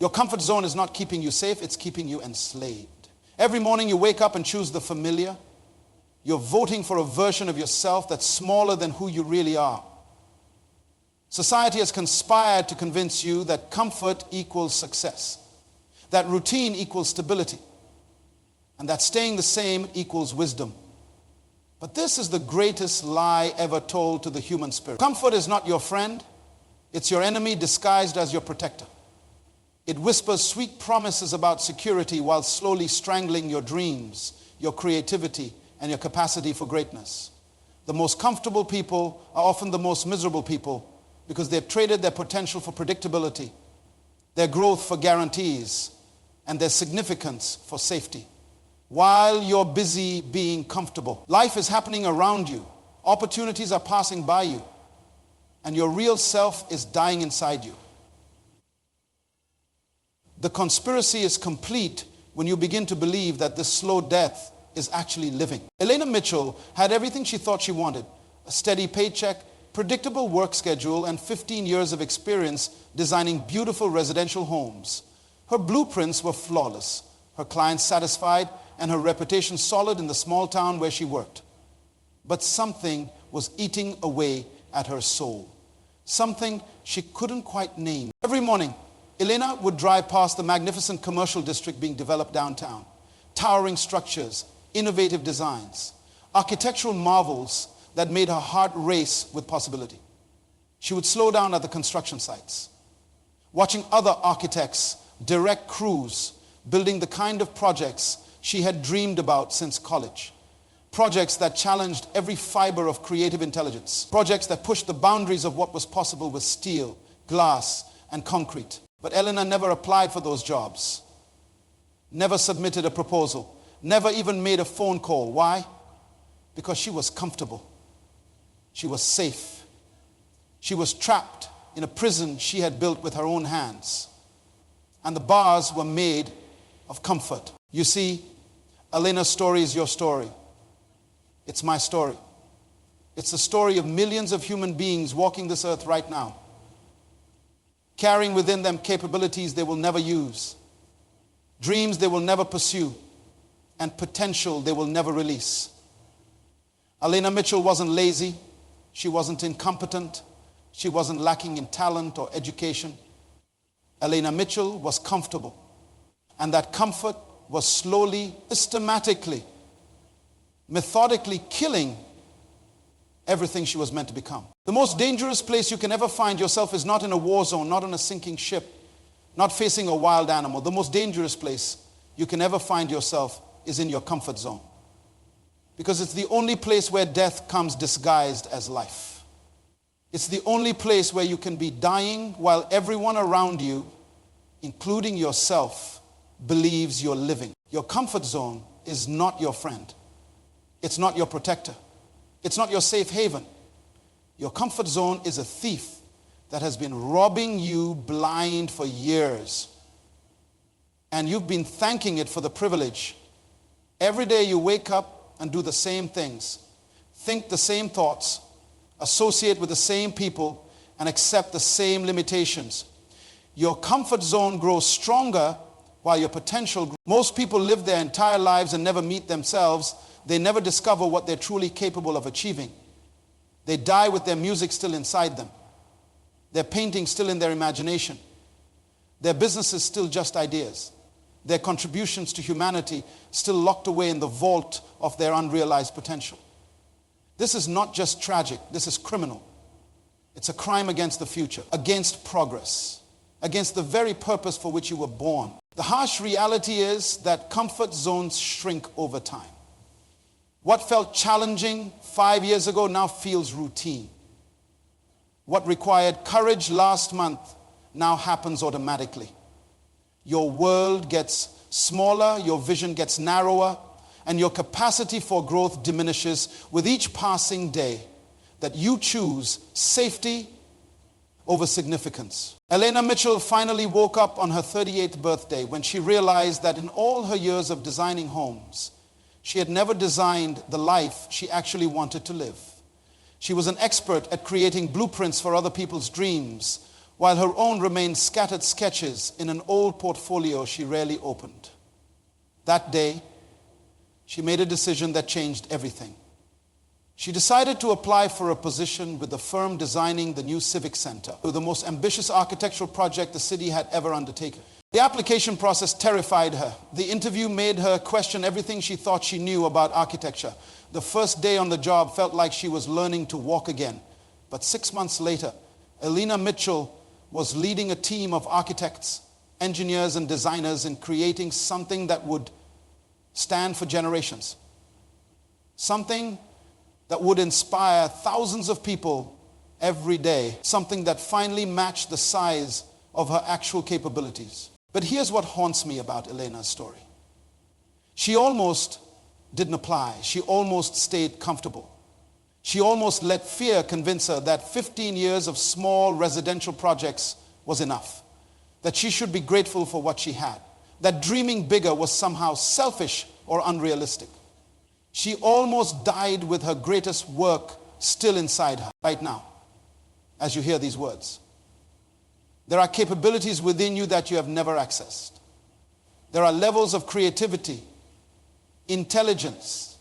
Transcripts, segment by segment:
Your comfort zone is not keeping you safe, it's keeping you enslaved. Every morning you wake up and choose the familiar. You're voting for a version of yourself that's smaller than who you really are. Society has conspired to convince you that comfort equals success, that routine equals stability, and that staying the same equals wisdom. But this is the greatest lie ever told to the human spirit. Comfort is not your friend, it's your enemy disguised as your protector. It whispers sweet promises about security while slowly strangling your dreams, your creativity, and your capacity for greatness. The most comfortable people are often the most miserable people because they've traded their potential for predictability, their growth for guarantees, and their significance for safety. While you're busy being comfortable, life is happening around you, opportunities are passing by you, and your real self is dying inside you. The conspiracy is complete when you begin to believe that this slow death is actually living. Elena Mitchell had everything she thought she wanted: a steady paycheck, predictable work schedule, and 15 years of experience designing beautiful residential homes. Her blueprints were flawless, her clients satisfied, and her reputation solid in the small town where she worked. But something was eating away at her soul, something she couldn't quite name. Every morning, Elena would drive past the magnificent commercial district being developed downtown. Towering structures, innovative designs, architectural marvels that made her heart race with possibility. She would slow down at the construction sites, watching other architects direct crews, building the kind of projects she had dreamed about since college. Projects that challenged every fiber of creative intelligence. Projects that pushed the boundaries of what was possible with steel, glass, and concrete. But Elena never applied for those jobs, never submitted a proposal, never even made a phone call. Why? Because she was comfortable. She was safe. She was trapped in a prison she had built with her own hands. And the bars were made of comfort. You see, Elena's story is your story. It's my story. It's the story of millions of human beings walking this earth right now, carrying within them capabilities they will never use, dreams they will never pursue, and potential they will never release. Elena Mitchell wasn't lazy. She wasn't incompetent. She wasn't lacking in talent or education. Elena Mitchell was comfortable. And that comfort was slowly, systematically, methodically killing everything she was meant to become. The most dangerous place you can ever find yourself is not in a war zone, not on a sinking ship, not facing a wild animal. The most dangerous place you can ever find yourself is in your comfort zone. Because it's the only place where death comes disguised as life. It's the only place where you can be dying while everyone around you, including yourself, believes you're living. Your comfort zone is not your friend. It's not your protector. It's not your safe haven. Your comfort zone is a thief that has been robbing you blind for years. And you've been thanking it for the privilege. Every day you wake up and do the same things, think the same thoughts, associate with the same people, and accept the same limitations. Your comfort zone grows stronger while your potential grows. Most people live their entire lives and never meet themselves. They never discover what they're truly capable of achieving. They die with their music still inside them, their painting still in their imagination, their businesses still just ideas, their contributions to humanity still locked away in the vault of their unrealized potential. This is not just tragic, this is criminal. It's a crime against the future, against progress, against the very purpose for which you were born. The harsh reality is that comfort zones shrink over time. What felt challenging 5 years ago now feels routine. What required courage last month now happens automatically. Your world gets smaller, your vision gets narrower, and your capacity for growth diminishes with each passing day that you choose safety over significance. Elena Mitchell finally woke up on her 38th birthday when she realized that in all her years of designing homes, she had never designed the life she actually wanted to live. She was an expert at creating blueprints for other people's dreams, while her own remained scattered sketches in an old portfolio she rarely opened. That day, she made a decision that changed everything. She decided to apply for a position with the firm designing the new Civic Center, the most ambitious architectural project the city had ever undertaken. The application process terrified her. The interview made her question everything she thought she knew about architecture. The first day on the job felt like she was learning to walk again. But 6 months later, Elena Mitchell was leading a team of architects, engineers, and designers in creating something that would stand for generations. Something that would inspire thousands of people every day. Something that finally matched the size of her actual capabilities. But here's what haunts me about Elena's story. She almost didn't apply. She almost stayed comfortable. She almost let fear convince her that 15 years of small residential projects was enough. That she should be grateful for what she had. That dreaming bigger was somehow selfish or unrealistic. She almost died with her greatest work still inside her right now, as you hear these words. There are capabilities within you that you have never accessed. There are levels of creativity, intelligence,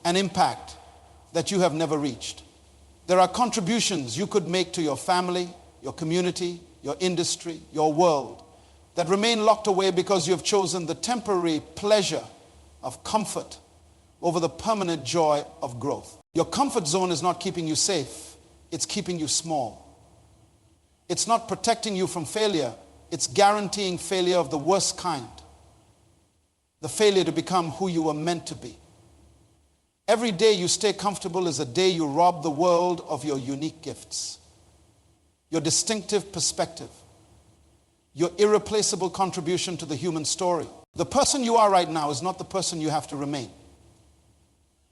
and impact that you have never reached. There are contributions you could make to your family, your community, your industry, your world that remain locked away because you have chosen the temporary pleasure of comfort over the permanent joy of growth. Your comfort zone is not keeping you safe, it's keeping you small. It's not protecting you from failure, it's guaranteeing failure of the worst kind. The failure to become who you were meant to be. Every day you stay comfortable is a day you rob the world of your unique gifts, your distinctive perspective, your irreplaceable contribution to the human story. The person you are right now is not the person you have to remain.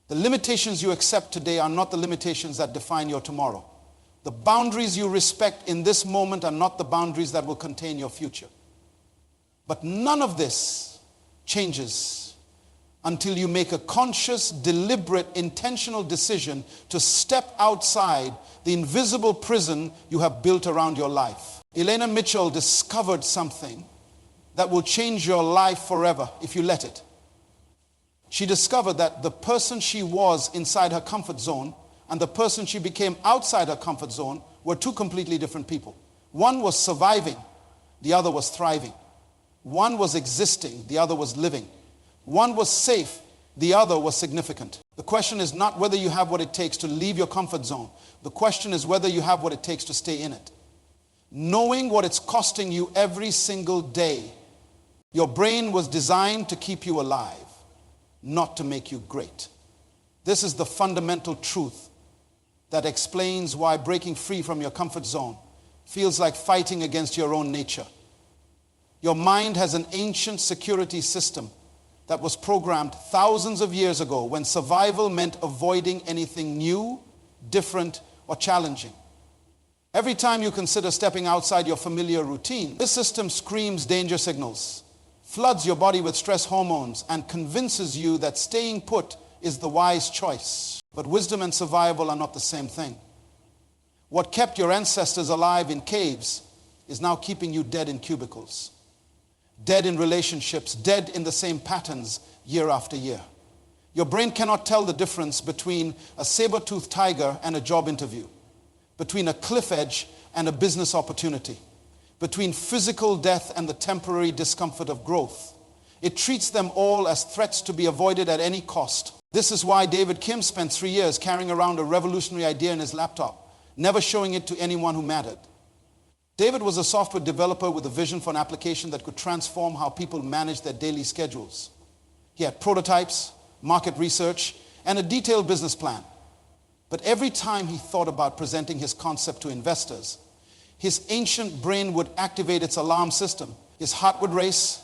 The limitations you accept today are not the limitations that define your tomorrow. The boundaries you respect in this moment are not the boundaries that will contain your future. But none of this changes until you make a conscious, deliberate, intentional decision to step outside the invisible prison you have built around your life. Elena Mitchell discovered something that will change your life forever if you let it. She discovered that the person she was inside her comfort zone and the person she became outside her comfort zone were two completely different people. One was surviving, the other was thriving. One was existing, the other was living. One was safe, the other was significant. The question is not whether you have what it takes to leave your comfort zone. The question is whether you have what it takes to stay in it. Knowing what it's costing you every single day. Your brain was designed to keep you alive, not to make you great. This is the fundamental truth that explains why breaking free from your comfort zone feels like fighting against your own nature. Your mind has an ancient security system that was programmed thousands of years ago when survival meant avoiding anything new, different, or challenging. Every time you consider stepping outside your familiar routine, this system screams danger signals, floods your body with stress hormones, and convinces you that staying put is the wise choice. But wisdom and survival are not the same thing. What kept your ancestors alive in caves is now keeping you dead in cubicles, dead in relationships, dead in the same patterns year after year. Your brain cannot tell the difference between a saber-toothed tiger and a job interview, between a cliff edge and a business opportunity, between physical death and the temporary discomfort of growth. It treats them all as threats to be avoided at any cost. This is why David Kim spent 3 years carrying around a revolutionary idea in his laptop, never showing it to anyone who mattered. David was a software developer with a vision for an application that could transform how people manage their daily schedules. He had prototypes, market research, and a detailed business plan. But every time he thought about presenting his concept to investors, his ancient brain would activate its alarm system. His heart would race,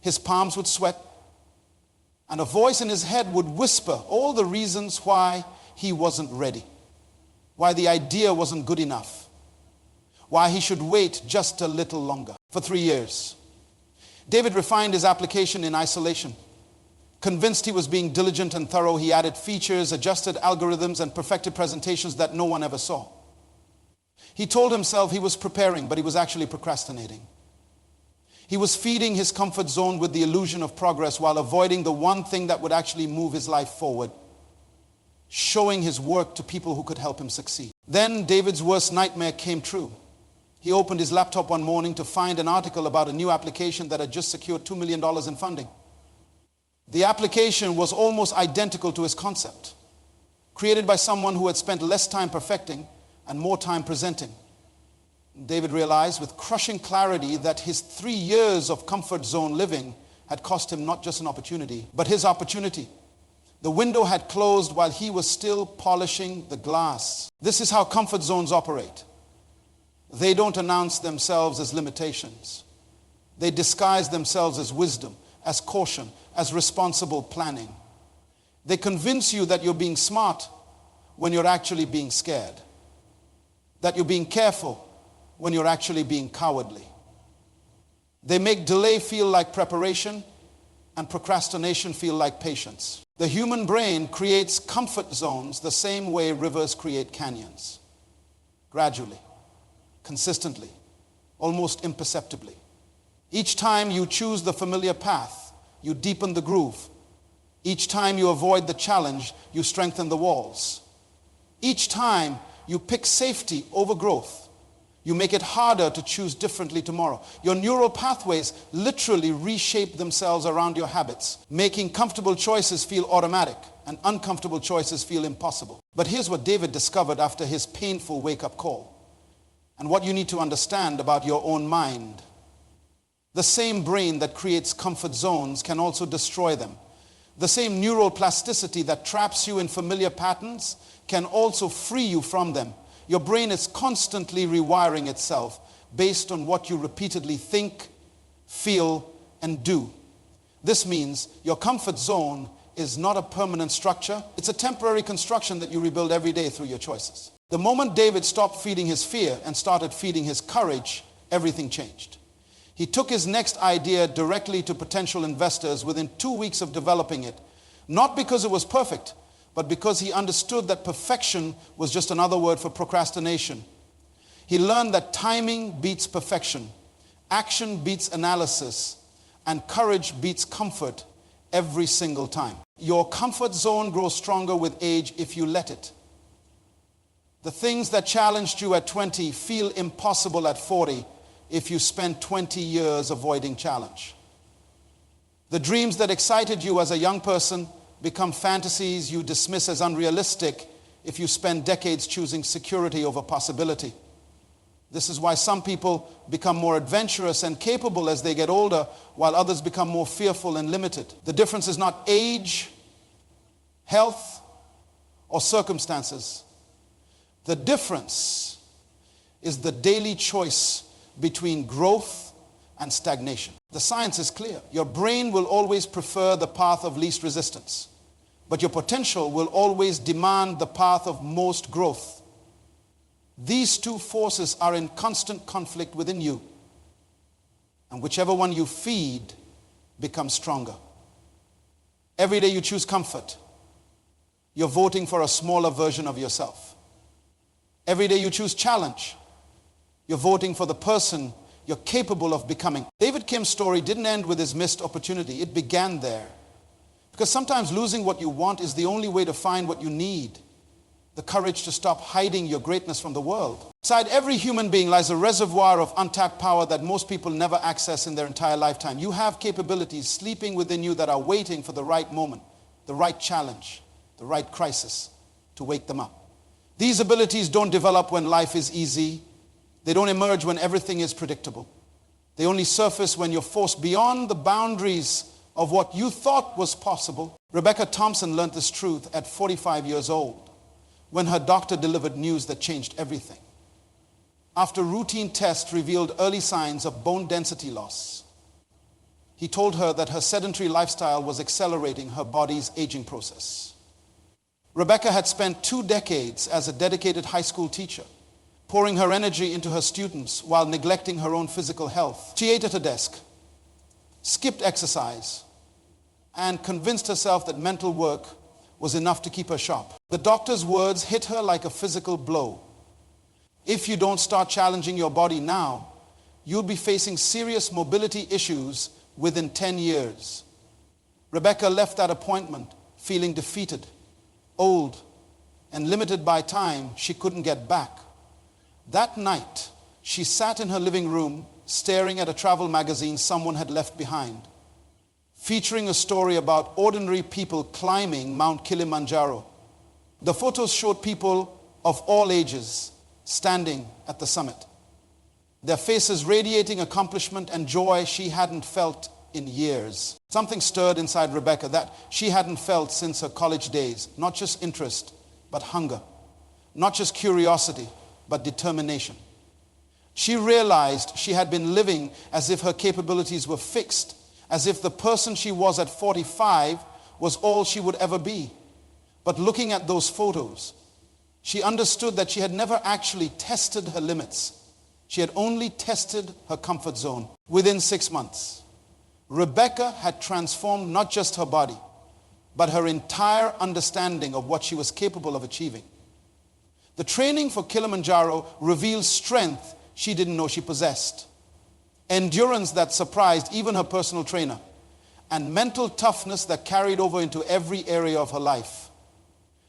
his palms would sweat, and a voice in his head would whisper all the reasons why he wasn't ready, why the idea wasn't good enough, why he should wait just a little longer. For 3 years, David refined his application in isolation. Convinced he was being diligent and thorough, he added features, adjusted algorithms, and perfected presentations that no one ever saw. He told himself he was preparing, but he was actually procrastinating. He was feeding his comfort zone with the illusion of progress while avoiding the one thing that would actually move his life forward, showing his work to people who could help him succeed. Then David's worst nightmare came true. He opened his laptop one morning to find an article about a new application that had just secured $2 million in funding. The application was almost identical to his concept, created by someone who had spent less time perfecting and more time presenting. David realized with crushing clarity that his 3 years of comfort zone living had cost him not just an opportunity, but his opportunity. The window had closed while he was still polishing the glass. This is how comfort zones operate. They don't announce themselves as limitations. They disguise themselves as wisdom, as caution, as responsible planning. They convince you that you're being smart when you're actually being scared, that you're being careful when you're actually being cowardly. They make delay feel like preparation and procrastination feel like patience. The human brain creates comfort zones the same way rivers create canyons. Gradually, consistently, almost imperceptibly. Each time you choose the familiar path, you deepen the groove. Each time you avoid the challenge, you strengthen the walls. Each time you pick safety over growth, you make it harder to choose differently tomorrow. Your neural pathways literally reshape themselves around your habits, making comfortable choices feel automatic and uncomfortable choices feel impossible. But here's what David discovered after his painful wake-up call, and what you need to understand about your own mind. The same brain that creates comfort zones can also destroy them. The same neural plasticity that traps you in familiar patterns can also free you from them. Your brain is constantly rewiring itself based on what you repeatedly think, feel, and do. This means your comfort zone is not a permanent structure. It's a temporary construction that you rebuild every day through your choices. The moment David stopped feeding his fear and started feeding his courage, everything changed. He took his next idea directly to potential investors within 2 weeks of developing it, not because it was perfect, but because he understood that perfection was just another word for procrastination. He learned that timing beats perfection, action beats analysis, and courage beats comfort every single time. Your comfort zone grows stronger with age if you let it. The things that challenged you at 20 feel impossible at 40 if you spend 20 years avoiding challenge. The dreams that excited you as a young person become fantasies you dismiss as unrealistic if you spend decades choosing security over possibility. This is why some people become more adventurous and capable as they get older, while others become more fearful and limited. The difference is not age, health, or circumstances. The difference is the daily choice between growth and stagnation. The science is clear. Your brain will always prefer the path of least resistance, but your potential will always demand the path of most growth. These two forces are in constant conflict within you, and whichever one you feed becomes stronger. Every day you choose comfort, you're voting for a smaller version of yourself. Every day you choose challenge, you're voting for the person you're capable of becoming. David Kim's story didn't end with his missed opportunity. It began there. Because sometimes losing what you want is the only way to find what you need. The courage to stop hiding your greatness from the world. Inside every human being lies a reservoir of untapped power that most people never access in their entire lifetime. You have capabilities sleeping within you that are waiting for the right moment, the right challenge, the right crisis to wake them up. These abilities don't develop when life is easy. They don't emerge when everything is predictable. They only surface when you're forced beyond the boundaries of what you thought was possible. Rebecca Thompson learned this truth at 45 years old, when her doctor delivered news that changed everything. After routine tests revealed early signs of bone density loss, he told her that her sedentary lifestyle was accelerating her body's aging process. Rebecca had spent 2 decades as a dedicated high school teacher, pouring her energy into her students while neglecting her own physical health. She ate at her desk, skipped exercise, and convinced herself that mental work was enough to keep her sharp. The doctor's words hit her like a physical blow. If you don't start challenging your body now, you'll be facing serious mobility issues within 10 years. Rebecca left that appointment feeling defeated, old, and limited by time she couldn't get back. That night, she sat in her living room staring at a travel magazine someone had left behind, featuring a story about ordinary people climbing Mount Kilimanjaro. The photos showed people of all ages standing at the summit, their faces radiating accomplishment and joy she hadn't felt in years. Something stirred inside Rebecca that she hadn't felt since her college days. Not just interest, but hunger. Not just curiosity, but determination. She realized she had been living as if her capabilities were fixed, as if the person she was at 45 was all she would ever be. But looking at those photos, she understood that she had never actually tested her limits. She had only tested her comfort zone. Within 6 months, Rebecca had transformed not just her body, but her entire understanding of what she was capable of achieving. The training for Kilimanjaro revealed strength she didn't know she possessed, endurance that surprised even her personal trainer, and mental toughness that carried over into every area of her life.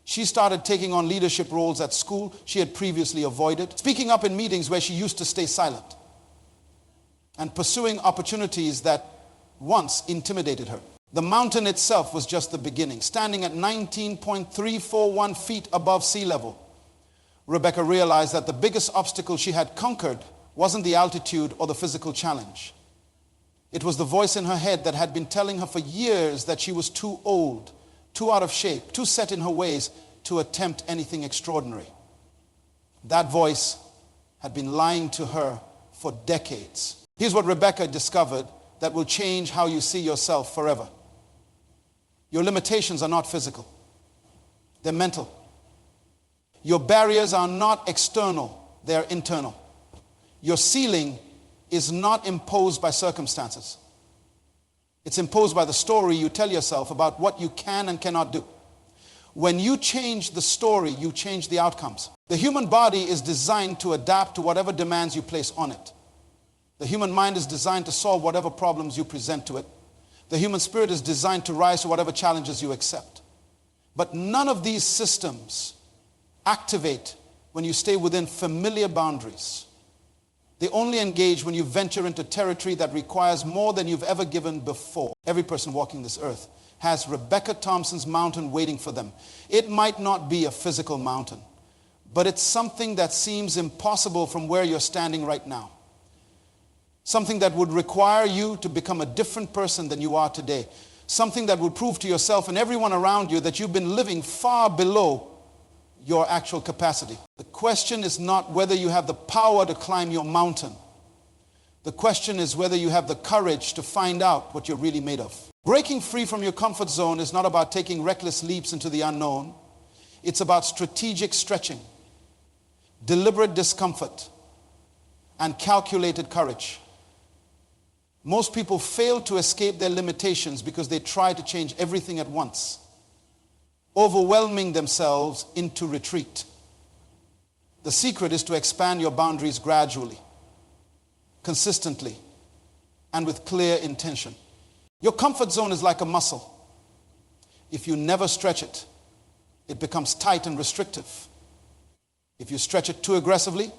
She started taking on leadership roles at school she had previously avoided, speaking up in meetings where she used to stay silent, and pursuing opportunities that once intimidated her. The mountain itself was just the beginning. Standing at 19.341 feet above sea level, Rebecca realized that the biggest obstacle she had conquered wasn't the altitude or the physical challenge. It was the voice in her head that had been telling her for years that she was too old, too out of shape, too set in her ways to attempt anything extraordinary. That voice had been lying to her for decades. Here's what Rebecca discovered that will change how you see yourself forever. Your limitations are not physical. They're mental. Your barriers are not external. They're internal. Your ceiling is not imposed by circumstances. It's imposed by the story you tell yourself about what you can and cannot do. When you change the story, you change the outcomes. The human body is designed to adapt to whatever demands you place on it. The human mind is designed to solve whatever problems you present to it. The human spirit is designed to rise to whatever challenges you accept. But none of these systems activate when you stay within familiar boundaries. They only engage when you venture into territory that requires more than you've ever given before. Every person walking this earth has Rebecca Thompson's mountain waiting for them. It might not be a physical mountain, but it's something that seems impossible from where you're standing right now. Something that would require you to become a different person than you are today. Something that would prove to yourself and everyone around you that you've been living far below your actual capacity. The question is not whether you have the power to climb your mountain. The question is whether you have the courage to find out what you're really made of. Breaking free from your comfort zone is not about taking reckless leaps into the unknown. It's about strategic stretching, deliberate discomfort, and calculated courage. Most people fail to escape their limitations because they try to change everything at once, overwhelming themselves into retreat. The secret is to expand your boundaries gradually, consistently, and with clear intention. Your comfort zone is like a muscle. If you never stretch it, it becomes tight and restrictive. If you stretch it too aggressively,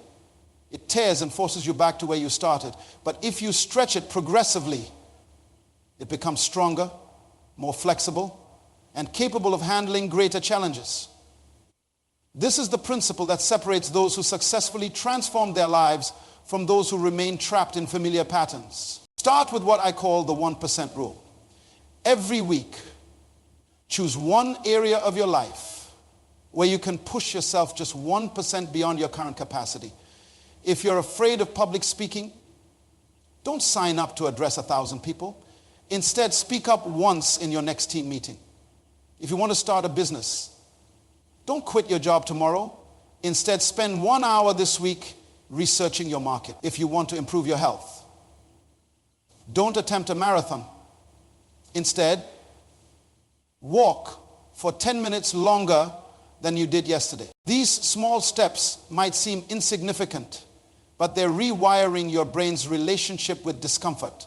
it tears and forces you back to where you started. But if you stretch it progressively, it becomes stronger, more flexible, and capable of handling greater challenges. This is the principle that separates those who successfully transform their lives from those who remain trapped in familiar patterns. Start with what I call the 1% rule. Every week, choose one area of your life where you can push yourself just 1% beyond your current capacity. If you're afraid of public speaking, don't sign up to address 1,000 people. Instead, speak up once in your next team meeting. If you want to start a business, don't quit your job tomorrow. Instead, spend 1 hour this week researching your market. If you want to improve your health, don't attempt a marathon. Instead, walk for 10 minutes longer than you did yesterday. These small steps might seem insignificant, but they're rewiring your brain's relationship with discomfort.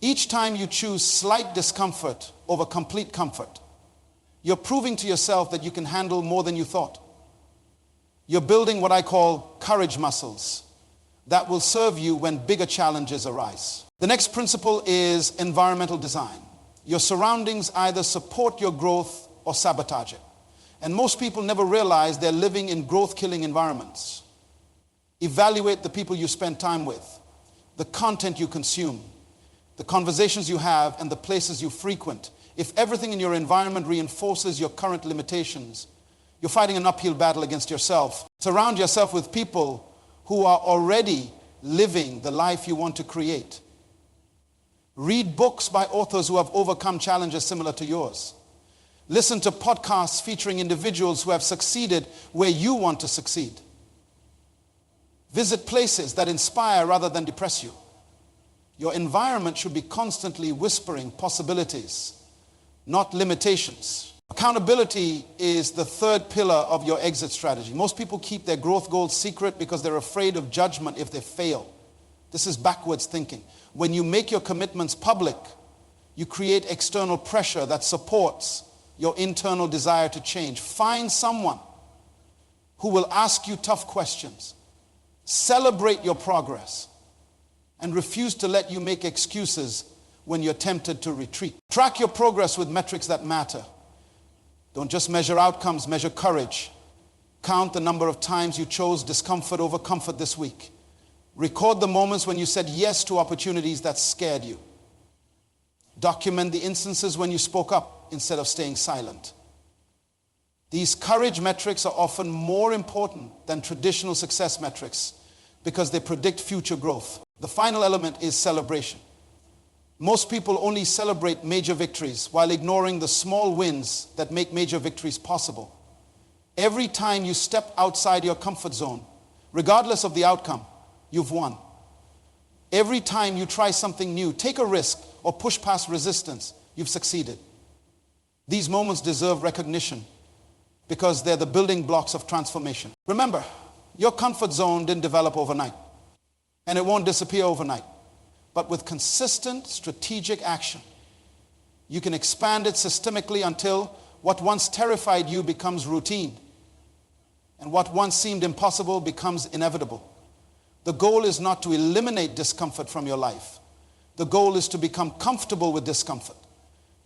Each time you choose slight discomfort over complete comfort, you're proving to yourself that you can handle more than you thought. You're building what I call courage muscles that will serve you when bigger challenges arise. The next principle is environmental design. Your surroundings either support your growth or sabotage it. And most people never realize they're living in growth-killing environments. Evaluate the people you spend time with, the content you consume, the conversations you have, and the places you frequent. If everything in your environment reinforces your current limitations, you're fighting an uphill battle against yourself. Surround yourself with people who are already living the life you want to create. Read books by authors who have overcome challenges similar to yours. Listen to podcasts featuring individuals who have succeeded where you want to succeed. Visit places that inspire rather than depress you. Your environment should be constantly whispering possibilities, not limitations. Accountability is the third pillar of your exit strategy. Most people keep their growth goals secret because they're afraid of judgment if they fail. This is backwards thinking. When you make your commitments public, you create external pressure that supports your internal desire to change. Find someone who will ask you tough questions, celebrate your progress, and refuse to let you make excuses when you're tempted to retreat. Track your progress with metrics that matter. Don't just measure outcomes, measure courage. Count the number of times you chose discomfort over comfort this week. Record the moments when you said yes to opportunities that scared you. Document the instances when you spoke up instead of staying silent. These courage metrics are often more important than traditional success metrics because they predict future growth. The final element is celebration. Most people only celebrate major victories while ignoring the small wins that make major victories possible. Every time you step outside your comfort zone, regardless of the outcome, you've won. Every time you try something new, take a risk, or push past resistance, you've succeeded. These moments deserve recognition because they're the building blocks of transformation. Remember, your comfort zone didn't develop overnight, and it won't disappear overnight. But with consistent strategic action, you can expand it systemically until what once terrified you becomes routine, and what once seemed impossible becomes inevitable. The goal is not to eliminate discomfort from your life. The goal is to become comfortable with discomfort,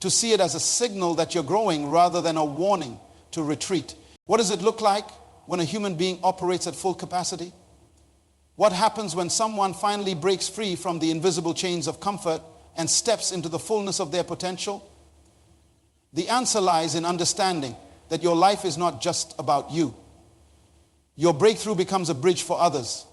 to see it as a signal that you're growing rather than a warning to retreat. What does it look like when a human being operates at full capacity? What happens when someone finally breaks free from the invisible chains of comfort and steps into the fullness of their potential? The answer lies in understanding that your life is not just about you. Your breakthrough becomes a bridge for others.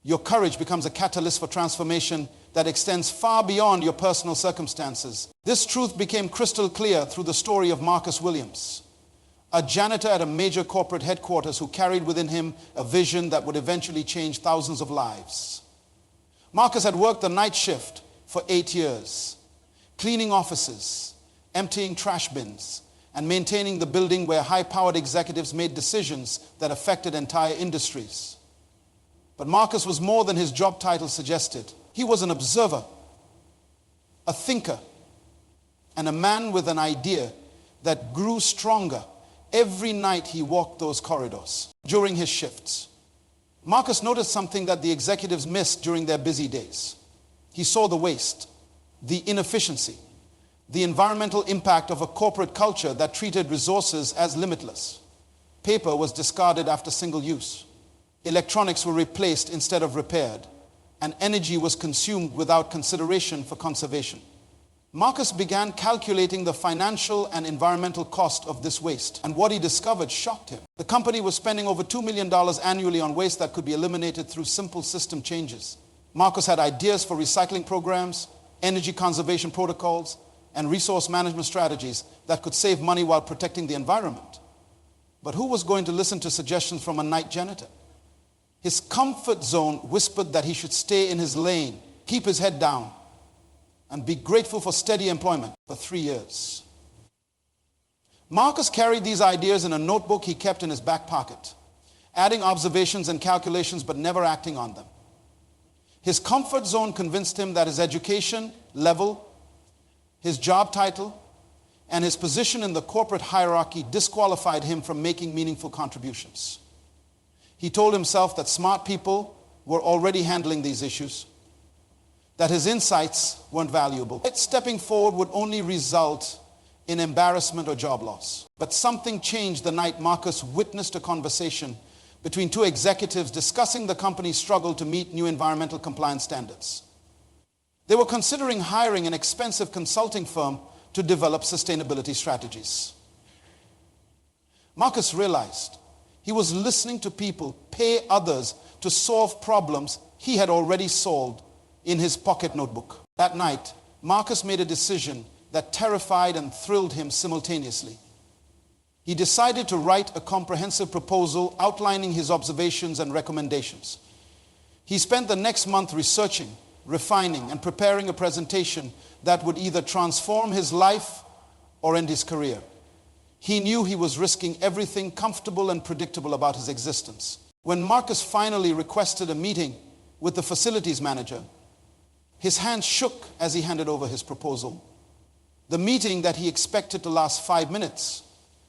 Your courage becomes a catalyst for transformation that extends far beyond your personal circumstances. This truth became crystal clear through the story of Marcus Williams, a janitor at a major corporate headquarters who carried within him a vision that would eventually change thousands of lives. Marcus had worked the night shift for 8 years, cleaning offices, emptying trash bins, and maintaining the building where high-powered executives made decisions that affected entire industries. But Marcus was more than his job title suggested. He was an observer, a thinker, and a man with an idea that grew stronger every night he walked those corridors during his shifts. Marcus noticed something that the executives missed during their busy days. He saw the waste, the inefficiency, the environmental impact of a corporate culture that treated resources as limitless. Paper was discarded after single use. Electronics were replaced instead of repaired, and energy was consumed without consideration for conservation. Marcus began calculating the financial and environmental cost of this waste, and what he discovered shocked him. The company was spending over $2 million annually on waste that could be eliminated through simple system changes. Marcus had ideas for recycling programs, energy conservation protocols, and resource management strategies that could save money while protecting the environment. But who was going to listen to suggestions from a night janitor? His comfort zone whispered that he should stay in his lane, keep his head down, and be grateful for steady employment for 3 years. Marcus carried these ideas in a notebook he kept in his back pocket, adding observations and calculations but never acting on them. His comfort zone convinced him that his education level, his job title, and his position in the corporate hierarchy disqualified him from making meaningful contributions. He told himself that smart people were already handling these issues, that his insights weren't valuable. Stepping forward would only result in embarrassment or job loss. But something changed the night Marcus witnessed a conversation between two executives discussing the company's struggle to meet new environmental compliance standards. They were considering hiring an expensive consulting firm to develop sustainability strategies. Marcus realized he was listening to people pay others to solve problems he had already solved in his pocket notebook. That night, Marcus made a decision that terrified and thrilled him simultaneously. He decided to write a comprehensive proposal outlining his observations and recommendations. He spent the next month researching, refining, and preparing a presentation that would either transform his life or end his career. He knew he was risking everything comfortable and predictable about his existence. When Marcus finally requested a meeting with the facilities manager, his hands shook as he handed over his proposal. The meeting that he expected to last 5 minutes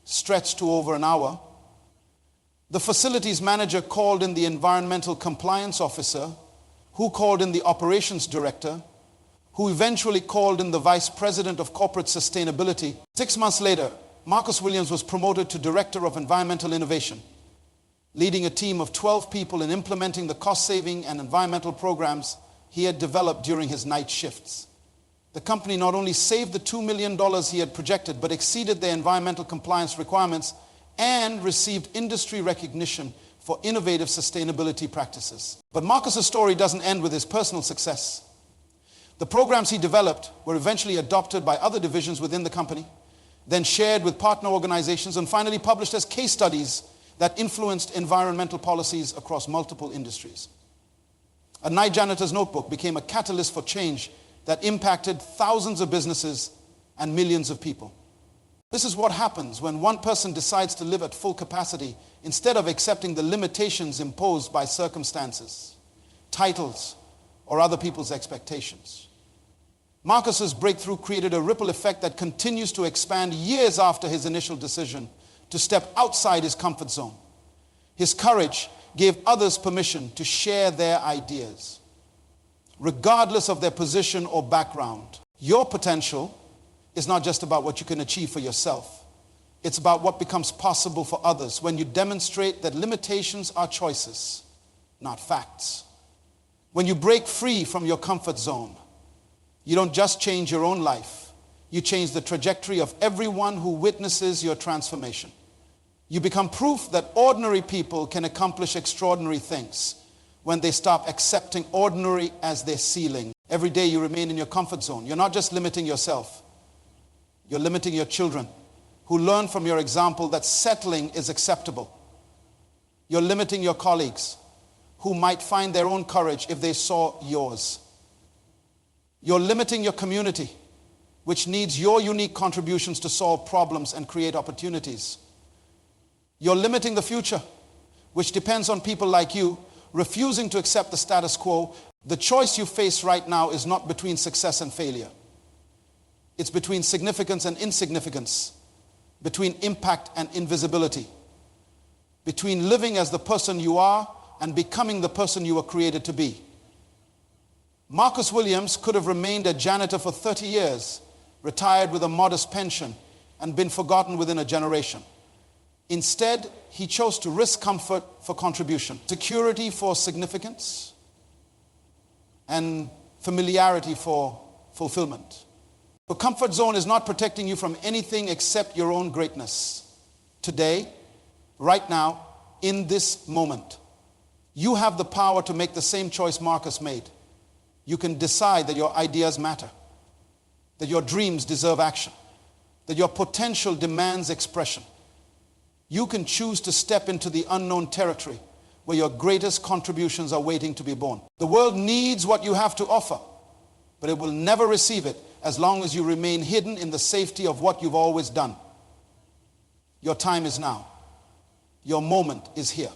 stretched to over an hour. The facilities manager called in the environmental compliance officer, who called in the operations director, who eventually called in the vice president of corporate sustainability. 6 months later, Marcus Williams was promoted to director of environmental innovation, leading a team of 12 people in implementing the cost-saving and environmental programs he had developed during his night shifts. The company not only saved the $2 million he had projected, but exceeded their environmental compliance requirements and received industry recognition for innovative sustainability practices. But Marcus's story doesn't end with his personal success. The programs he developed were eventually adopted by other divisions within the company, then shared with partner organizations, and finally published as case studies that influenced environmental policies across multiple industries. A night janitor's notebook became a catalyst for change that impacted thousands of businesses and millions of people. This is what happens when one person decides to live at full capacity instead of accepting the limitations imposed by circumstances, titles, or other people's expectations. Marcus's breakthrough created a ripple effect that continues to expand years after his initial decision to step outside his comfort zone. His courage gave others permission to share their ideas, regardless of their position or background. Your potential is not just about what you can achieve for yourself. It's about what becomes possible for others when you demonstrate that limitations are choices, not facts. When you break free from your comfort zone, you don't just change your own life, you change the trajectory of everyone who witnesses your transformation. You become proof that ordinary people can accomplish extraordinary things when they stop accepting ordinary as their ceiling. Every day you remain in your comfort zone. You're not just limiting yourself. You're limiting your children who learn from your example that settling is acceptable. You're limiting your colleagues who might find their own courage if they saw yours. You're limiting your community, which needs your unique contributions to solve problems and create opportunities. You're limiting the future, which depends on people like you refusing to accept the status quo. The choice you face right now is not between success and failure. It's between significance and insignificance, between impact and invisibility, between living as the person you are and becoming the person you were created to be. Marcus Williams could have remained a janitor for 30 years, retired with a modest pension, and been forgotten within a generation. Instead, he chose to risk comfort for contribution, security for significance, and familiarity for fulfillment. The comfort zone is not protecting you from anything except your own greatness. Today, right now, in this moment, you have the power to make the same choice Marcus made. You can decide that your ideas matter, that your dreams deserve action, that your potential demands expression. You can choose to step into the unknown territory where your greatest contributions are waiting to be born. The world needs what you have to offer, but it will never receive it as long as you remain hidden in the safety of what you've always done. Your time is now. Your moment is here.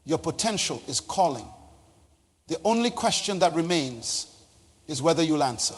Your potential is calling. The only question that remains is whether you'll answer.